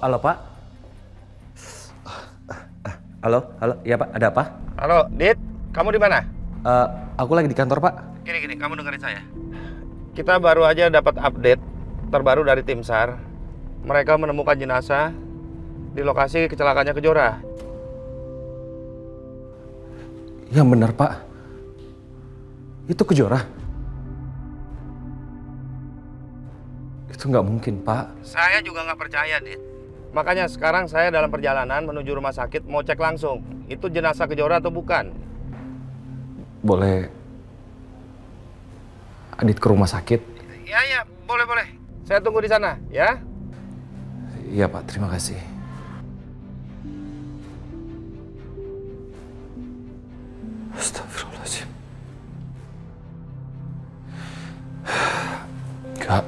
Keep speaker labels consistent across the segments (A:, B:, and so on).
A: Halo Pak. Halo, iya Pak, ada apa?
B: Halo, Dit, kamu di mana?
A: Aku lagi di kantor Pak.
B: Gini, kamu dengerin saya. Kita baru aja dapat update terbaru dari tim SAR. Mereka menemukan jenazah di lokasi kecelakaannya Kejora.
A: Yang benar Pak, itu Kejora. Itu nggak mungkin Pak.
B: Saya juga nggak percaya, Dit. Makanya sekarang saya dalam perjalanan menuju rumah sakit mau cek langsung. Itu jenazah Kejora atau bukan?
A: Boleh Adit ke rumah sakit?
B: Ya, boleh. Saya tunggu di sana, ya.
A: Iya Pak, terima kasih. Astagfirullahaladzim. Enggak.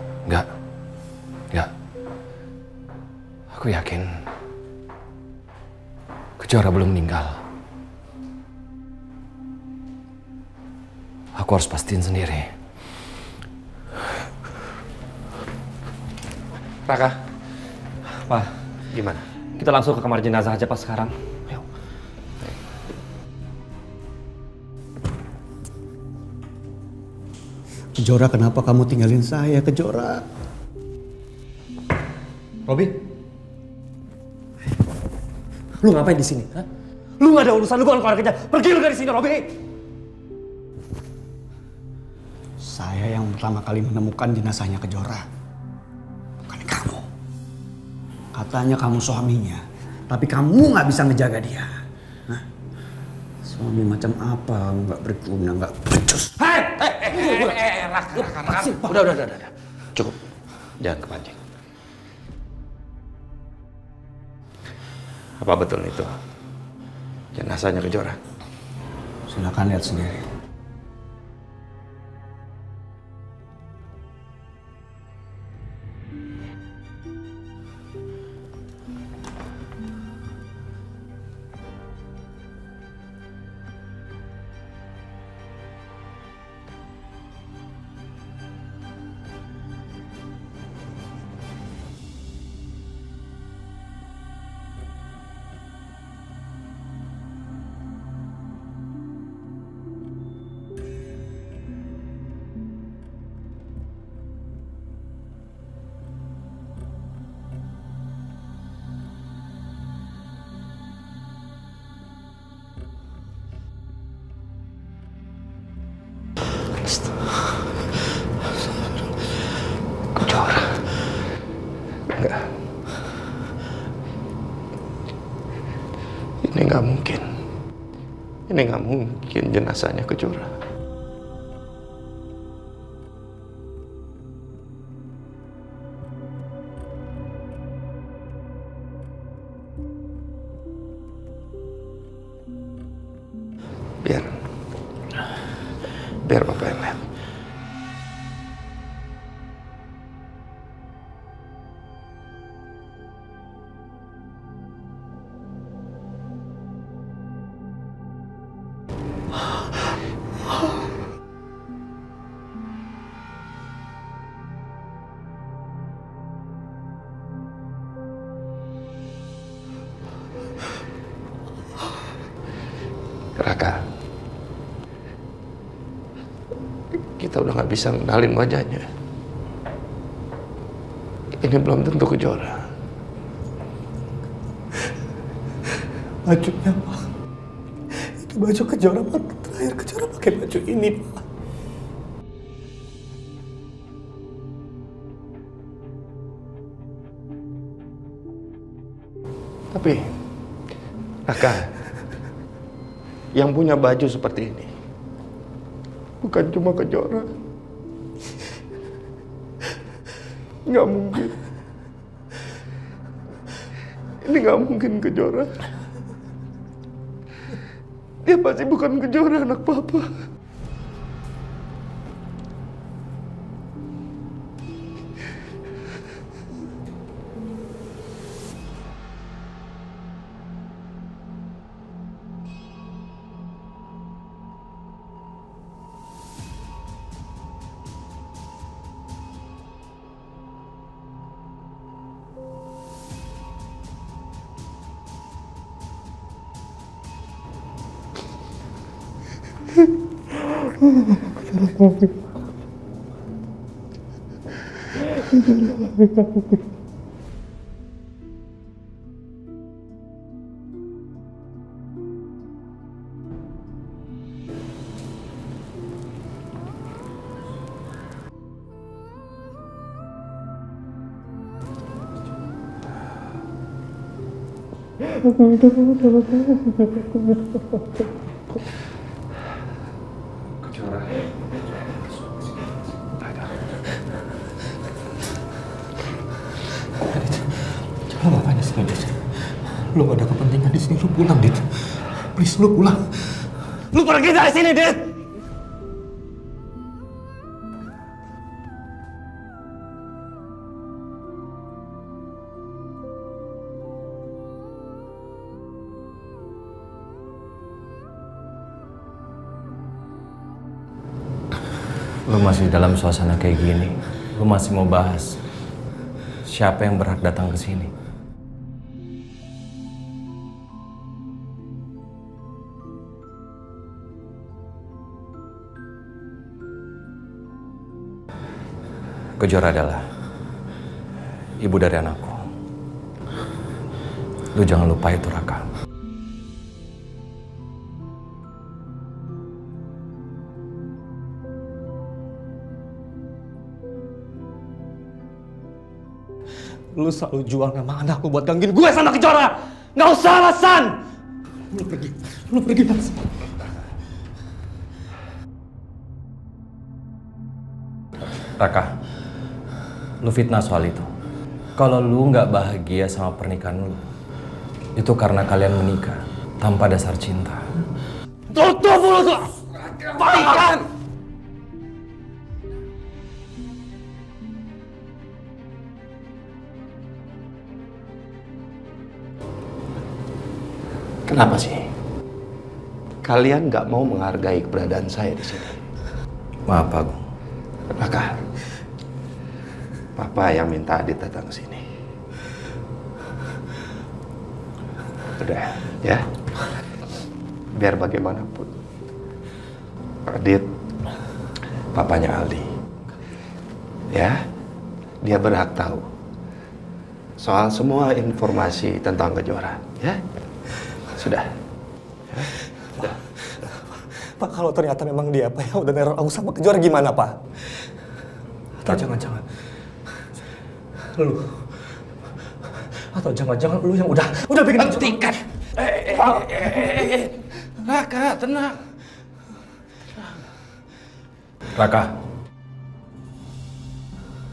A: Aku yakin Kejora belum meninggal. Aku harus pastiin sendiri.
B: Raka,
A: Pak,
B: gimana?
A: kita langsung ke kamar jenazah aja Pak sekarang. Yuk.
C: Kejora, kenapa kamu tinggalin saya, Kejora?
A: Robi, lu ngapain di sini? Hah? Lu nggak ada urusan, lu bukan keluarga kerja. Pergi lu dari sini, Robi.
C: Saya yang pertama kali menemukan jenazahnya Kejora. Bukan kamu. Katanya kamu suaminya, tapi kamu nggak bisa ngejaga dia. Hah? Suami macam apa? Nggak berguna, nggak becus.
B: Raka. Udah. Cukup. Jangan kepancing. Apa betul itu jenazahnya Kejora?
C: Silakan lihat sendiri.
B: Kejora. Enggak. Ini nggak mungkin. Ini nggak mungkin jenazahnya Kejora. Biar Bapak yang lihat. Raka, kita udah nggak bisa ngenalin wajahnya. Ini belum tentu Kejora.
C: Bajunya, Pak. Itu baju Kejora, Pak. Terakhir Kejora pakai baju ini, Pak.
B: Tapi, Raka, yang punya baju seperti ini bukan cuma Kejora. Nggak mungkin. Ini nggak mungkin Kejora. Dia pasti bukan Kejora, anak papa. Kejora.
A: Lo ngapain di sini, Dit? Lo gak ada kepentingan di sini. Lo pulang, Dit. Please, lo pulang. Lo pergi dari sini, Dit!
D: Lu masih dalam suasana kayak gini, lu masih mau bahas siapa yang berhak datang ke sini? Kejora adalah ibu dari anakku. Lu jangan lupa itu, Raka.
A: Lu selalu jual nama anakku buat gangguin gue sama Kejora. Nggak usah alasan. Lu pergi. Lu pergi, Mas.
D: Raka, lu fitnah soal itu. Kalau lu nggak bahagia sama pernikahan lu, itu karena kalian menikah tanpa dasar cinta.
A: Tutup mulut lu! Balikan!
B: Kenapa sih? Kalian nggak mau menghargai keberadaan saya di sini?
D: Maaf, Pak Agung.
B: Raka, Papa yang minta Adit datang ke sini. Udah, ya. Biar bagaimanapun, Adit, papanya Aldi. Ya, dia berhak tahu soal semua informasi tentang Kejora. Ya, sudah. Ya? Sudah.
A: Pak, kalau ternyata memang dia apa ya udah neror aku sama Kejora gimana, Pak? Atau jangan-jangan lu, atau jangan-jangan lu yang udah bikin
B: hentikan. Raka, tenang.
D: Raka,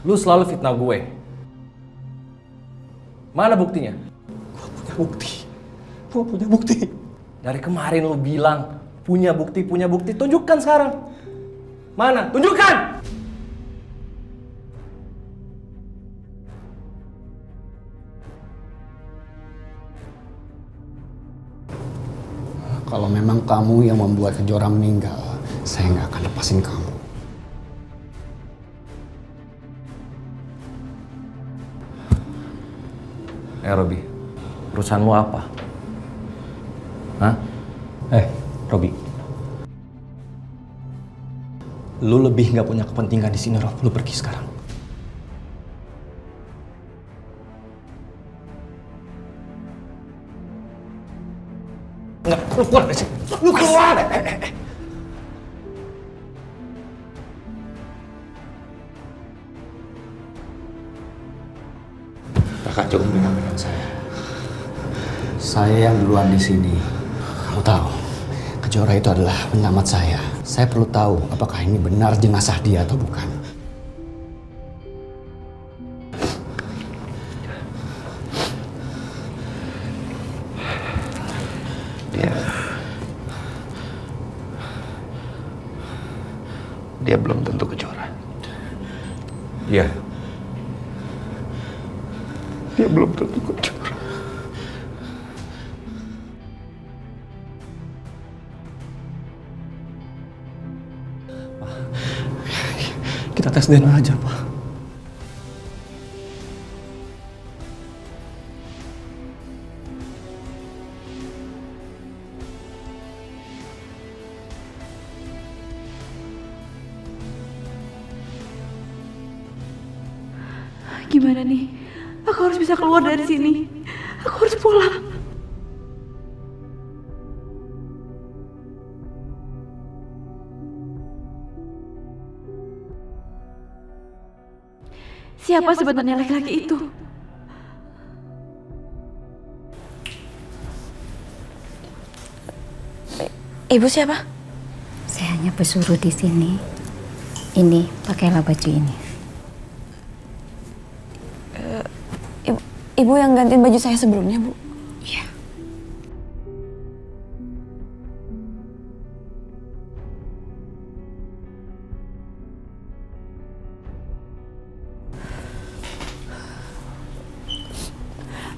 D: lu selalu fitnah gue. Mana buktinya?
A: Gua punya bukti.
D: Dari kemarin lu bilang punya bukti. Tunjukkan sekarang. Mana? Tunjukkan!
C: Kalau memang kamu yang membuat Kejora meninggal, saya nggak akan lepasin kamu.
D: Robi, urusanmu apa? Hah?
A: Robi. Lu lebih nggak punya kepentingan di sini, Rob. Lu pergi sekarang. Enggak, lu keluar dari sini. Lu keluar!
C: Kakak cukup pegang saya. Saya yang duluan di sini. Kamu tahu, Kejora itu adalah penyelamat saya. Saya perlu tahu apakah ini benar jenazah dia atau bukan.
B: Dia belum tentu Kejora.
D: Iya.
B: Dia belum tentu Kejora.
A: Kita tes DNA aja, Pak.
E: Gimana nih? Aku harus bisa keluar dari sini. Aku harus pulang. Siapa sebenarnya laki-laki itu? Ibu siapa?
F: Saya hanya pesuruh di sini. Ini, pakailah baju ini.
E: Ibu yang gantiin baju saya sebelumnya, Bu?
F: Iya.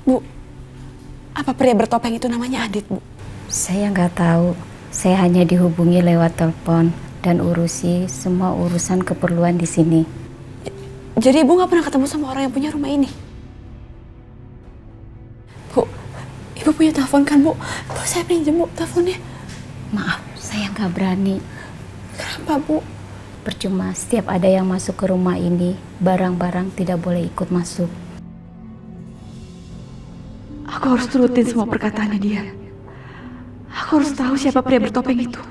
E: Bu, apa pria bertopeng itu namanya Adit, Bu?
F: Saya nggak tahu. Saya hanya dihubungi lewat telepon dan urusi semua urusan keperluan di sini.
E: Jadi Ibu nggak pernah ketemu sama orang yang punya rumah ini? Bu, Ibu punya telepon kan, Bu? Bu, saya pinjam, Bu, teleponnya.
F: Maaf, saya nggak berani.
E: Kenapa, Bu?
F: Percuma, setiap ada yang masuk ke rumah ini, barang-barang tidak boleh ikut masuk.
E: Aku harus turutin semua perkataannya dia. Aku harus tahu siapa pria bertopeng itu.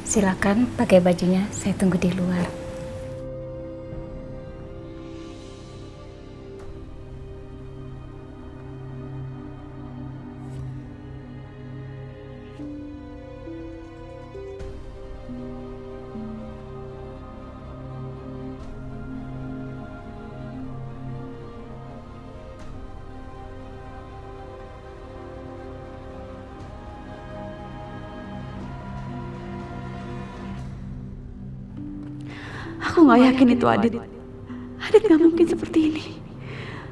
F: Silakan pakai bajunya, saya tunggu di luar.
E: Aku nggak yakin itu Adit. Adit nggak mungkin seperti ini.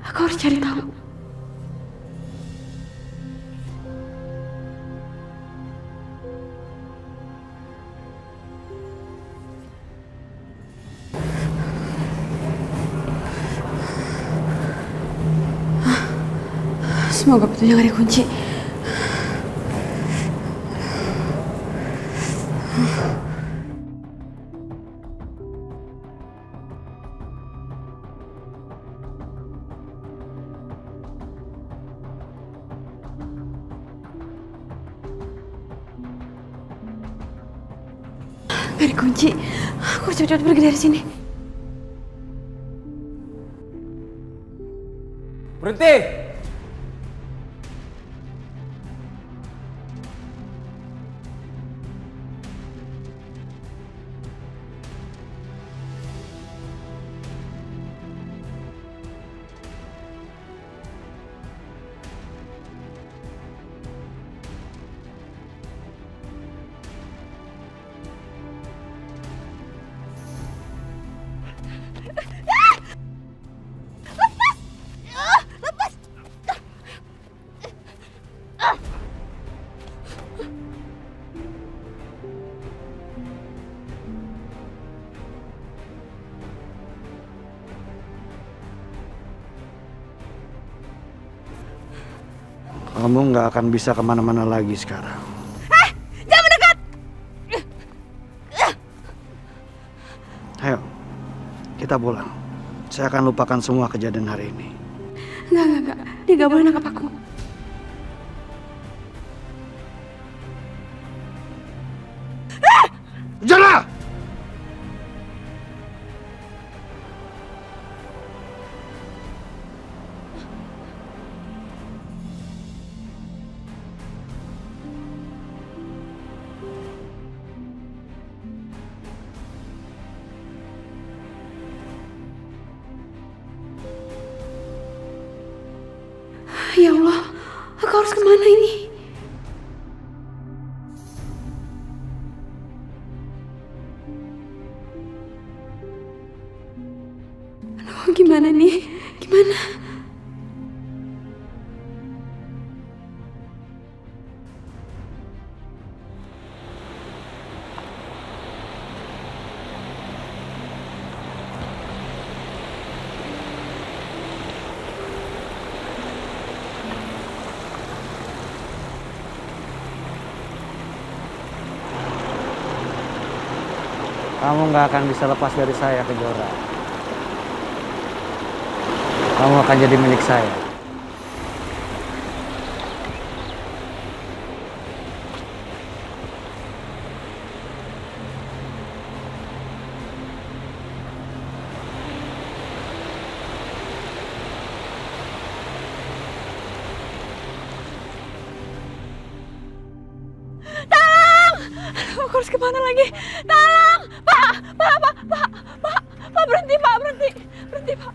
E: Aku harus cari tahu. Semoga pintunya nggak dikunci. Nggak dikunci. Aku harus cepet-cepet pergi dari sini.
D: Berhenti!
C: Kamu nggak akan bisa kemana-mana lagi sekarang.
E: Jangan mendekat!
C: Ayo, kita pulang. Saya akan lupakan semua kejadian hari ini.
E: Enggak. Dia nggak boleh nangkap aku.
C: Jangan!
E: Ya Allah, aku harus kemana ini? Aduh, gimana nih? Gimana?
C: Kamu nggak akan bisa lepas dari saya, Kejora. kamu akan jadi milik saya.
E: Aku harus kemana lagi? Tolong! Pak, berhenti, Pak, berhenti, Pak.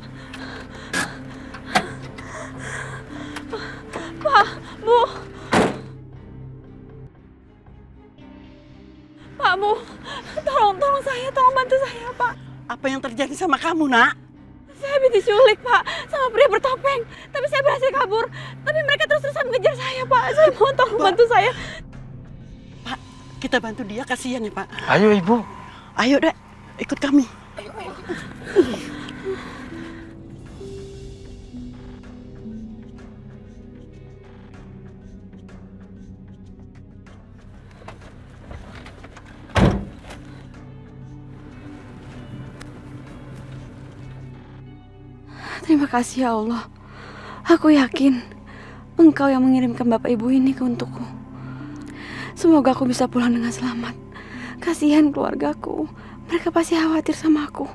E: Pak, Bu. Pak, Bu, tolong saya, tolong bantu saya, Pak.
G: Apa yang terjadi sama kamu, Nak?
E: Saya habis diculik, Pak, sama pria bertopeng. Tapi saya berhasil kabur. Tapi mereka terus-terusan mengejar saya, Pak. Saya mohon tolong bantu saya.
G: Pak, kita bantu dia, kasihan ya, Pak.
B: Ayo Ibu.
G: Ayo, Dek, ikut kami.
E: Terima kasih ya Allah. Aku yakin Engkau yang mengirimkan Bapak Ibu ini ke untukku. Semoga aku bisa pulang dengan selamat. Kasihan keluargaku. Mereka pasti khawatir sama aku.